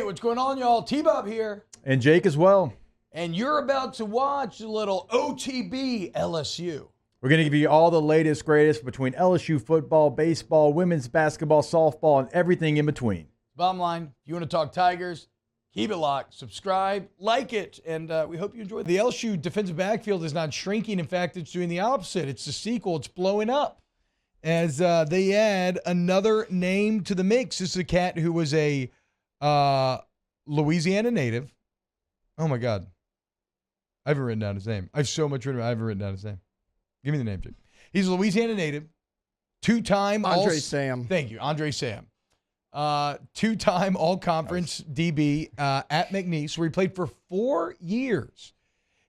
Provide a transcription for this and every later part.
what's going on, y'all? T-Bob here. And Jake as well. And you're about to watch a little OTB LSU. We're going to give you all the latest, greatest between LSU football, baseball, women's basketball, softball, and everything in between. Bottom line, if you want to talk Tigers, keep it locked, subscribe, like it, and we hope you enjoy it. The LSU defensive backfield is not shrinking. In fact, it's doing the opposite. It's the sequel. It's blowing up as they add another name to the mix. This is a cat who was a Louisiana native. Oh, my God. I haven't written down his name. I have so much written down. I haven't written down his name. Give me the name, Jake. He's a Louisiana native. Two-time Andre Sam. Thank you, Andre Sam. Two-time all-conference DB at McNeese, where he played for 4 years.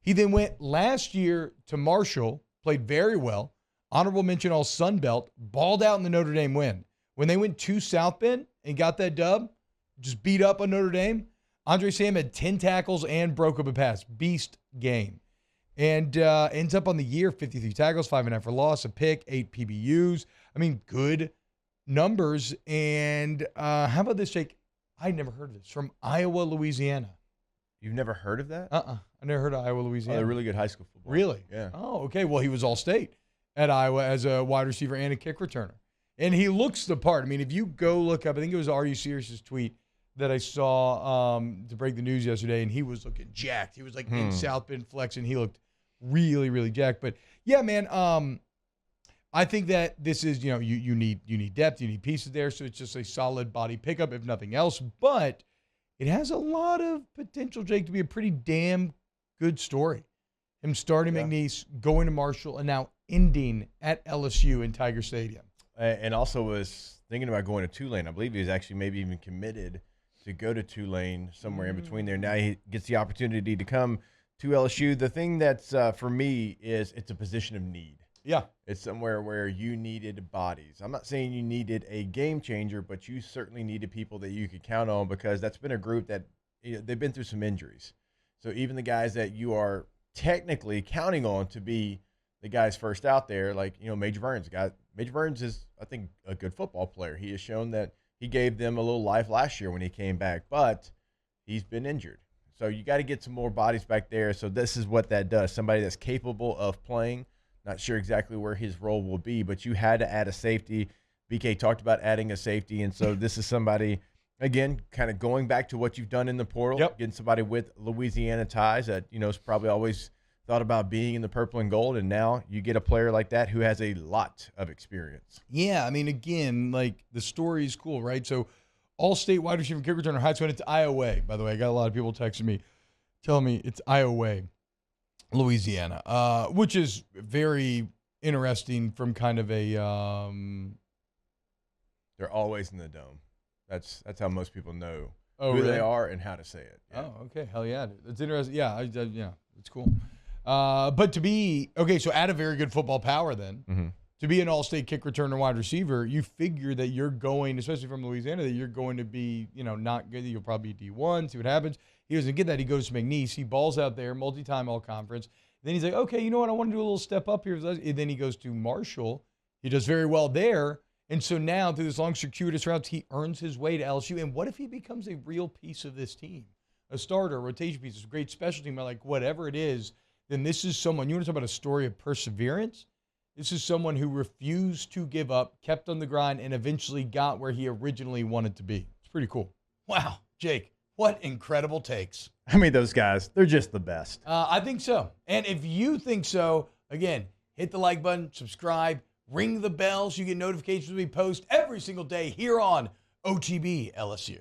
He then went last year to Marshall, played very well. Honorable mention all Sun Belt, balled out in the Notre Dame win. When they went to South Bend and got that dub, just beat up on Notre Dame, Andre Sam had 10 tackles and broke up a pass. Beast game. And ends up on the year, 53 tackles, 5.5 for loss, a pick, 8 PBUs. I mean, good numbers. And how about this, Jake? I'd never heard of this. From Iowa, Louisiana. You've never heard of that? I never heard of Iowa, Louisiana. Oh, they're really good high school football. Really? Yeah. Oh, okay. Well, he was all-state at Iowa as a wide receiver and a kick returner. And he looks the part. I mean, if you go look up, I think it was Are You Serious' tweet that I saw to break the news yesterday, and he was looking jacked. He was like in South Bend flexing. He looked really, really jacked. But yeah, man, I think that this is, you need depth, you need pieces there, so it's just a solid body pickup, if nothing else. But it has a lot of potential, Jake, to be a pretty damn good story. Him starting McNeese, going to Marshall, and now ending at LSU in Tiger Stadium. And also was thinking about going to Tulane. I believe he was actually maybe even committed to go to Tulane somewhere in between there. Now he gets the opportunity to come to LSU. The thing that's for me is it's a position of need. Yeah. It's somewhere where you needed bodies. I'm not saying you needed a game changer, but you certainly needed people that you could count on, because that's been a group that they've been through some injuries. So even the guys that you are technically counting on to be the guys first out there, like, Major Burns. Major Burns is, I think, a good football player. He has shown that he gave them a little life last year when he came back, but he's been injured. So you got to get some more bodies back there. So this is what that does. Somebody that's capable of playing. Not sure exactly where his role will be, but you had to add a safety. BK talked about adding a safety, and so this is somebody, again, kind of going back to what you've done in the portal, getting somebody with Louisiana ties that, is probably always thought about being in the purple and gold, and now you get a player like that who has a lot of experience. Yeah, I mean, again, like, the story is cool, right? So all-state wide receiver kick returner Heights went into Iowa. By the way, I got a lot of people texting me, telling me it's Iowa, Louisiana, which is very interesting from kind of a They're always in the dome. That's how most people know who really? They are and how to say it. Yeah. Oh, okay. Hell yeah. It's interesting. Yeah, yeah, it's cool. But to be, so add a very good football power then. To be an all-state kick returner wide receiver, you figure that you're going, especially from Louisiana, that you're going to be, not good. You'll probably be D1, see what happens. He doesn't get that. He goes to McNeese. He balls out there, multi-time all-conference. Then he's like, okay, you know what? I want to do a little step up here. And then he goes to Marshall. He does very well there. And so now, through this long circuitous route, he earns his way to LSU. And what if he becomes a real piece of this team? A starter, a rotation piece, a great special team, like whatever it is, then this is someone, you want to talk about a story of perseverance? This is someone who refused to give up, kept on the grind, and eventually got where he originally wanted to be. It's pretty cool. Wow, Jake, what incredible takes. I mean, those guys, they're just the best. I think so. And if you think so, again, hit the like button, subscribe, ring the bell so you get notifications when we post every single day here on OTB LSU.